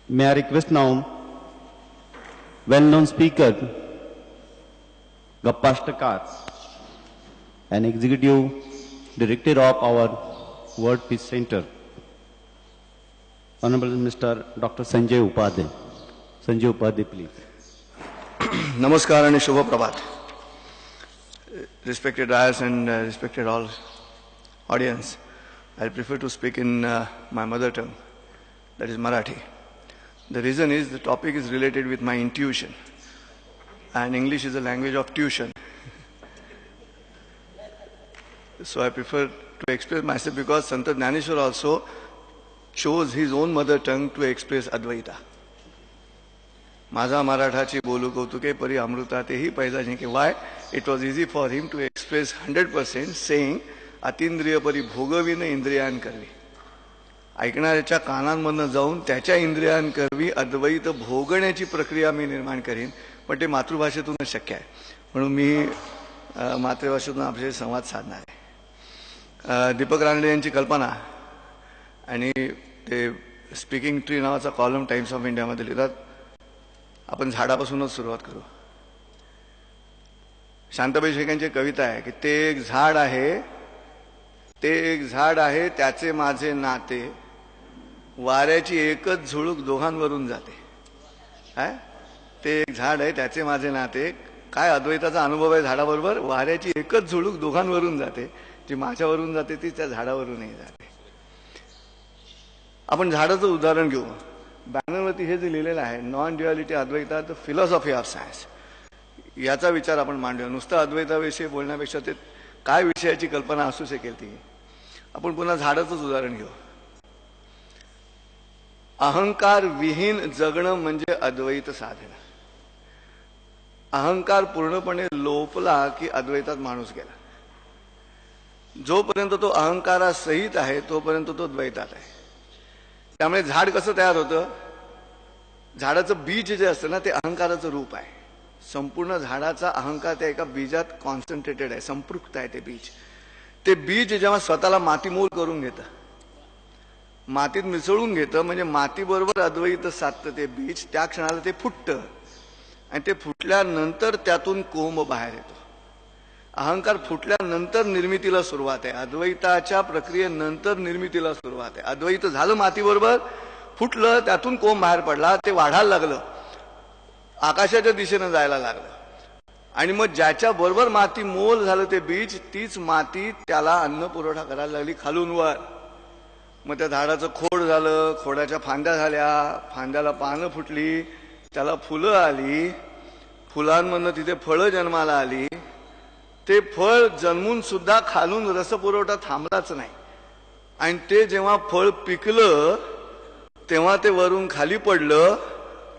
May I request now, well-known speaker, Gappashta Katz, an executive director of our World Peace Center, Honorable Mr. Dr. Sanjay Upadhyay. Sanjay Upadhyay, please. Namaskar and Shubha Prabhat. Respected Rayas and respected all audience, I prefer to speak in my mother tongue, that is Marathi. The reason is the topic is related with my intuition, and English is a language of tuition. So I prefer to express myself because Sant Jnaneshwar also chose his own mother tongue to express Advaita. माझा मराठाची बोलू कौतुके परी अमृता तेही पैजा जिंके. Why? It was easy for him to express 100% saying अतींद्रिय परी भोगविन इंद्रियान करवी. ऐकणाऱ्याच्या कानांमधनं जाऊन त्याच्या इंद्रियान करवी अद्वैत भोगण्याची प्रक्रिया मी निर्माण करीन. पण ते मातृभाषेतूनच शक्य आहे, म्हणून मी मातृभाषेतून आपल्याशी संवाद साधणार आहे. दीपक रानडे यांची कल्पना आणि ते स्पीकिंग ट्री नावाचा कॉलम टाइम्स ऑफ इंडियामध्ये लिहितात. आपण झाडापासूनच सुरुवात करू. शांताबाई शेखांची कविता आहे की ते एक झाड आहे, ते एक झाड आहे त्याचे माझे नाते, वाऱ्याची एकच झुळूक दोघांवरून जाते. काय ते एक झाड आहे त्याचे माझे नाते. काय अद्वैताचा अनुभव आहे झाडाबरोबर. वाऱ्याची एकच झुळूक दोघांवरून जाते, जी माझ्यावरून जाते ती त्या झाडावरूनही जाते. आपण झाडाचं उदाहरण घेऊ. बॅनरवरती हे जे लिहिलेलं आहे non duality Advaita the philosophy of science, याचा विचार आपण मांडूया. नुसतं अद्वैताविषयी बोलण्यापेक्षा ते काय विषयाची कल्पना असू शकेल ती. आपण पुन्हा झाडाचंच उदाहरण घेऊ. अहंकार विहीन जगणं म्हणजे अद्वैत साधन. अहंकार पूर्णपणे लोपला की अद्वैतात माणूस गेला. जोपर्यंत तो अहंकारासहित आहे तोपर्यंत तो द्वैतात आहे. त्यामुळे झाड कसं तयार होतं. झाडाचं बीज जे असतं ना ते अहंकाराचं रूप आहे. संपूर्ण झाडाचा अहंकार त्या एका बीजात कॉन्सन्ट्रेटेड आहे, संपृक्त आहे ते बीज. ते बीज जेव्हा स्वतःला मातीमोल करून घेतं, मातीत मिसळून घेतं, म्हणजे मातीबरोबर अद्वैत साधतं ते बीज, त्या क्षणाला ते फुटतं. आणि ते फुटल्यानंतर त्यातून कोंब बाहेर येतो. अहंकार फुटल्यानंतर निर्मितीला सुरुवात आहे. अद्वैताच्या प्रक्रियेनंतर निर्मितीला सुरुवात आहे. अद्वैत झालं मातीबरोबर, फुटलं, त्यातून कोंब बाहेर पडला, ते वाढायला लागलं, आकाशाच्या दिशेनं जायला लागलं. आणि मग ज्याच्या बरोबर माती मोल झालं ते बीज, तीच माती त्याला अन्न पुरवठा करायला लागली खालून वर. मग त्या झाडाचं खोड झालं, खोडाच्या फांद्या झाल्या, फांद्याला पानं फुटली, त्याला फुलं आली, फुलांमधनं तिथे फळं जन्माला आली. ते फळ जन्मून सुद्धा खालून रसपुरवठा थांबलाच नाही. आणि ते जेव्हा फळ पिकलं तेव्हा ते वरून खाली पडलं.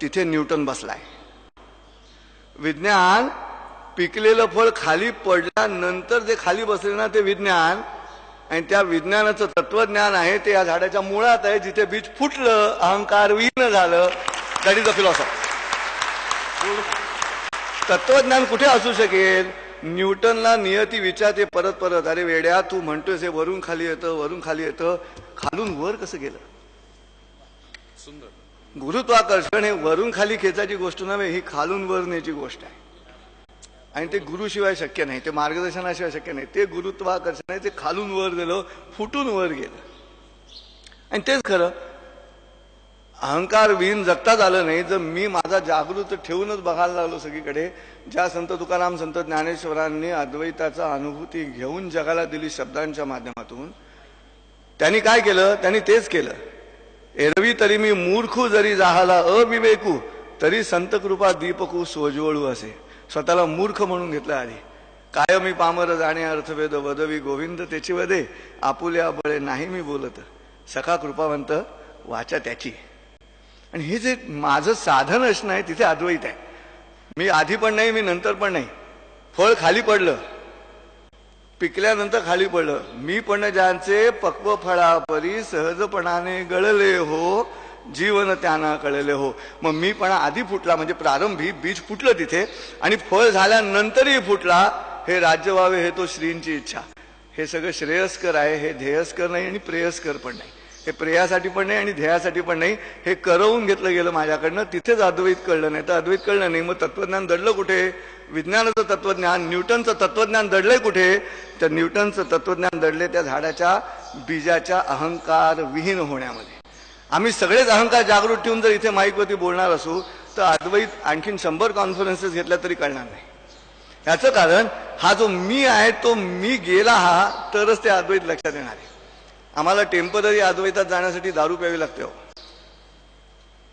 तिथे न्यूटन बसलाय. विज्ञान पिकलेलं फळ खाली पडल्यानंतर जे खाली बसले ना ते विज्ञान, आणि त्या विज्ञानाचं तत्वज्ञान आहे ते या झाडाच्या मुळात आहे, जिथे बीज फुटलं, अहंकार विहीन झालं. That is the philosophy. तत्वज्ञान कुठे असू शकेल. न्यूटनला नियती विचारते परत परत, अरे वेड्या तू म्हणतोस हे वरून खाली येतं, वरून खाली येतं, खालून वर कसं गेलं. सुंदर. गुरुत्वाकर्षण हे वरून खाली खेचायची गोष्ट नव्हे, ही खालून वर न्यायची गोष्ट आहे. आणि ते गुरुशिवाय शक्य नाही, ते मार्गदर्शनाशिवाय शक्य नाही. ते गुरुत्वाकर्षण आहे, ते खालून वर गेलं, फुटून वर गेलं. आणि तेच खरं. अहंकार विहीन जगताच आलं नाही. जर मी माझा जागृत ठेवूनच बघायला लागलो सगळीकडे, ज्या संत तुकाराम, संत ज्ञानेश्वरांनी अद्वैताचा अनुभूती घेऊन जगाला दिली शब्दांच्या माध्यमातून, त्यांनी काय केलं. त्यांनी तेच केलं. एरवी तरी मी मूर्खू जरी जाहाला अविवेकू, तरी संत कृपा दीपकू सोजवळू असे. स्वतःला मूर्ख म्हणून घेतलं आधी. काय मी पामर जाणे अर्थवेद वदवी गोविंद त्याची वदे, आपुल्या बळे नाही मी बोलत, सखा कृपावंत वाचा त्याची. आणि हे जे माझं साधन असणं आहे तिथे अद्वैत आहे. मी आधी पण नाही, मी नंतर पण नाही. फळ खाली पडलं, पिकल्यानंतर खाली पडलं. मी पण ज्यांचे पक्व फळापरी सहजपणाने गळले हो, जीवन त्यांना कळले हो. मग मी पण आधी फुटला, म्हणजे प्रारंभी बीज फुटलं तिथे, आणि फळ झाल्यानंतरही फुटला. हे राज्य व्हावे हे तो श्रींची इच्छा. हे सगळं श्रेयस्कर आहे, हे ध्येयस्कर नाही आणि प्रेयस्कर पण नाही. हे प्रेयासाठी पण नाही आणि ध्येयासाठी पण नाही, हे करवून घेतलं गेलं माझ्याकडनं. तिथेच अद्वैत कळलं नाही. तर अद्वैत कळलं नाही, मग तत्वज्ञान दडलं कुठे? विज्ञानाचं तत्वज्ञान, न्यूटनचं तत्वज्ञान दडलंय कुठे? तर न्यूटनचं तत्वज्ञान दडले त्या झाडाच्या बीजाच्या अहंकार विहीन होण्यामध्ये. आम्ही सगळेच अहंकार जागृत ठेवून जर इथे माईकवरती बोलणार असू तर अद्वैत आणखीन 100 कॉन्फरन्सेस घेतल्या तरी कळणार नाही. याचं कारण हा जो मी आहे तो मी गेला हा तरच ते अद्वैत लक्षात येणार आहे. आम्हाला टेम्पररी अद्वैतात जाण्यासाठी दारू प्यावी लागते हो.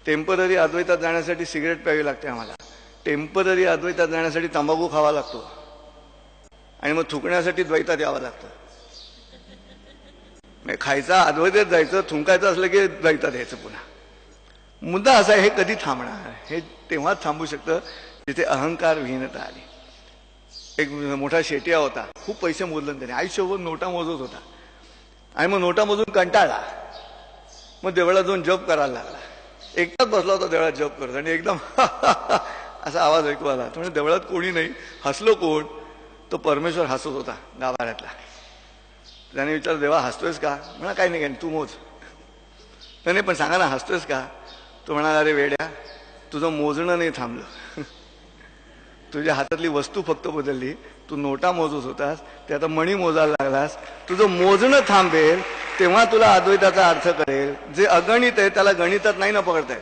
टेम्पररी अद्वैतात जाण्यासाठी सिगरेट प्यावी लागते आम्हाला. टेम्पररी अद्वैतात जाण्यासाठी तंबाखू खावा लागतो आणि मग थुकण्यासाठी द्वैतात यावं लागतं. खायचा अद्वैतात जायचं, थुंकायचं असलं की द्वैतात यायचं पुन्हा. मुद्दा असा आहे, हे कधी थांबणार? हे तेव्हाच थांबू शकतं जिथे अहंकार विहीनता आली. एक मोठा शेटिया होता, खूप पैसे मोजले त्याने, आयुष्यभर नोटा मोजत होता आणि मग नोटा मोजून कंटाळला. मग देवळात जाऊन जप करायला लागला. एकटाच बसला होता देवळात जप करत आणि एकदम असा आवाज ऐकू आला. म्हणजे देवळात कोणी नाही. हसलो कोण? तो परमेश्वर हसत होता गाभाऱ्यातला. त्याने विचारलं, देवा हसतोयस का? म्हणा काही नाही, तू मोज. त्याने पण सांगा ना हसतोयस का? तो म्हणाला, अरे वेड्या, तुझं मोजणं नाही थांबलं. तुझ्या हातातली वस्तू फक्त बदलली. तू नोटा मोजत होतास, ते आता मणी मोजायला लागलास. तुझं मोजणं थांबेल तेव्हा तुला अद्वैताचा अर्थ कळेल. जे अगणित आहे त्याला गणितात नाही ना पकडता येत.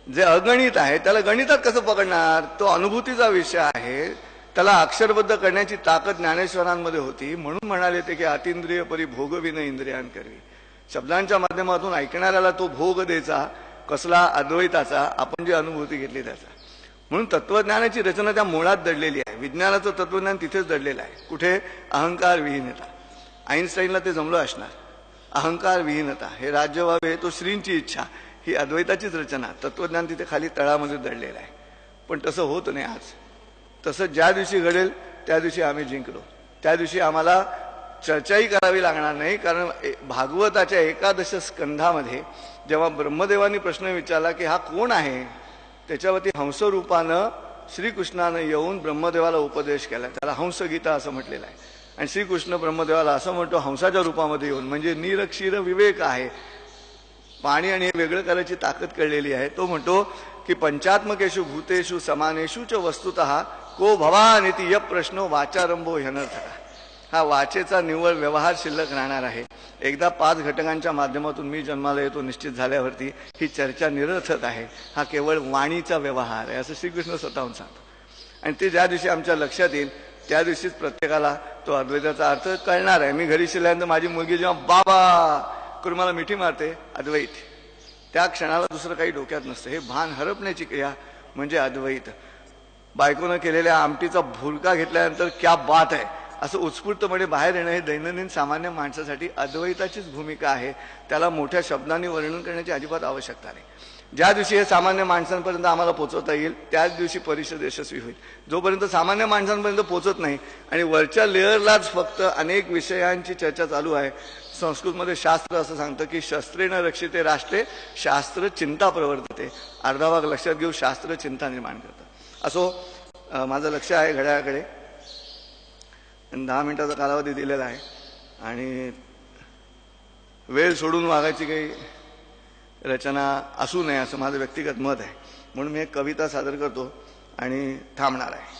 जे अगणित आहे त्याला गणितात कसं पकडणार? तो अनुभूतीचा विषय आहे. त्याला अक्षरबद्ध करण्याची ताकद ज्ञानेश्वरांमध्ये होती. म्हणून म्हणाले ते की अतिंद्रिय परी भोगविन इंद्रियांकरवी. शब्दांच्या माध्यमातून ऐकणाऱ्याला तो भोग द्यायचा. कसला? अद्वैताचा. आपण जी अनुभूती घेतली त्याचा. म्हणून तत्वज्ञानाची रचना त्या मुळात दडलेली आहे. विज्ञानाचं तत्वज्ञान तिथेच दडलेलं आहे. कुठे? अहंकार विहीनता. आईन्स्टाईनला ते जमलं असणार. अहंकार विहीनता, हे राज्य व्हावे तो श्रींची इच्छा, ही अद्वैताचीच रचना. तत्वज्ञान तिथे खाली तळामध्ये दडलेलं आहे. पण तसं होत नाही आज. तसं ज्या दिवशी घडेल त्या दिवशी आम्ही जिंकलो. त्या दिवशी आम्हाला चर्चाही करावी लागणार नाही. कारण भागवताच्या 11 स्कंधामध्ये जेव्हा ब्रह्मदेवानी प्रश्न विचारला की हा कोण आहे, त्याच्यावरती हंसरूपानं श्रीकृष्णानं येऊन ब्रह्मदेवाला उपदेश केला. त्याला हंसगीता असं म्हटलेलं आहे. आणि श्रीकृष्ण ब्रह्मदेवाला असं म्हणतो हंसाच्या रूपामध्ये येऊन, म्हणजे नीर क्षीर विवेक आहे. पाणी आणि हे वेगळं करायची ताकद कळलेली आहे. तो म्हणतो की पंचात्मकेषु भूतेषु समानेषु च वस्तुतः को भवानिति य प्रश्नो वाचारंभो ह्यनर्थका. हा वाचेचा निव्वळ व्यवहार शिल्लक राहणार आहे. एकदा 5 घटकांच्या माध्यमातून मी जन्माला येतो निश्चित झाल्यावरती ही चर्चा निरर्थक आहे. हा केवळ वाणीचा व्यवहार आहे असं श्रीकृष्ण स्वतःहून सांगतो. आणि ते ज्या दिवशी आमच्या लक्षात येईल त्या दिवशीच प्रत्येकाला तो अद्वैताचा अर्थ कळणार आहे. मी घरी शिरल्यानंतर माझी मुलगी जेव्हा बाबा करून मला मिठी मारते, अद्वैत. त्या क्षणाला दुसरं काही डोक्यात नसतं. हे भान हरपण्याची क्रिया म्हणजे अद्वैत. बायकोनं केलेल्या आमटीचा भुरका घेतल्यानंतर क्या बात आहे असं उत्स्फूर्तपणे बाहेर येणं हे दैनंदिन सामान्य माणसासाठी अद्वैताचीच भूमिका आहे. त्याला मोठ्या शब्दांनी वर्णन करण्याची अजिबात आवश्यकता नाही. ज्या दिवशी हे सामान्य माणसांपर्यंत आम्हाला पोहोचवता येईल त्याच दिवशी परिषद यशस्वी होईल. जोपर्यंत सामान्य माणसांपर्यंत पोहोचत नाही आणि वरच्या लेअरलाच फक्त अनेक विषयांची चर्चा चालू आहे. संस्कृतमध्ये शास्त्र असं सांगतं की शस्त्रेण रक्षिते राष्ट्रे शास्त्र चिंता प्रवर्तते. अर्धा भाग लक्षात घेऊ, शास्त्र चिंता निर्माण करतं. असो, माझं लक्ष आहे घड्याळाकडे. 10 मिनिटाचा कालावधी दिलेला आहे आणि वेळ सोडून वागायची काही रचना असू नये असं माझं व्यक्तिगत मत आहे. म्हणून मी एक कविता सादर करतो आणि थांबणार आहे.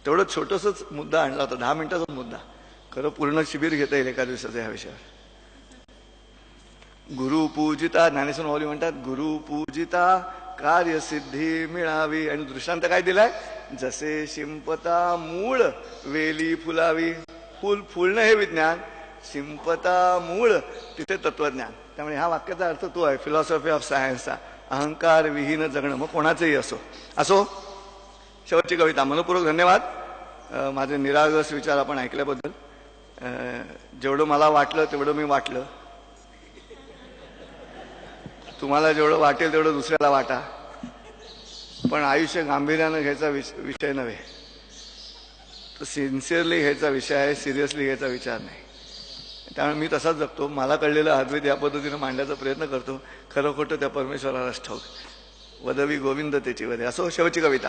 तेवढं छोटंसंच मुद्दा आणला होता, 10 मिनिटाचा मुद्दा. खरं पूर्ण शिबिर घेता येईल एका दिवसाचं ह्या विषयावर. गुरु पूजिता, ज्ञानेश्वर माऊली म्हणतात गुरु पूजिता कार्यसिद्धी मिळावी. आणि दृष्टांत काय दिलाय? जसे शिंपता मूळ वेली फुलावी. फुलणं हे विज्ञान, शिंपता मूळ तिथे तत्वज्ञान. त्यामुळे ह्या वाक्याचा अर्थ तो आहे फिलॉसॉफी ऑफ सायन्सचा. अहंकार विहीन जगणं मग कोणाचंही असो. शेवटची कविता. मनपूर्वक धन्यवाद माझे निरागस विचार आपण ऐकल्याबद्दल. जेवढं मला वाटलं तेवढं मी वाटलं. तुम्हाला जेवढं वाटेल तेवढं दुसऱ्याला वाटा. पण आयुष्य गांभीर्यानं घ्यायचा विषय नव्हे, तो सिन्सिअरली घ्यायचा विषय आहे. सिरियसली घ्यायचा विचार नाही. त्यामुळे मी तसाच जगतो. मला कळलेलं अद्वैत या पद्धतीनं मांडण्याचा प्रयत्न करतो. खरं खोटं त्या परमेश्वरालाच ठाऊक. वदवी गोविंद त्याची वदे. असो, शेवटची कविता.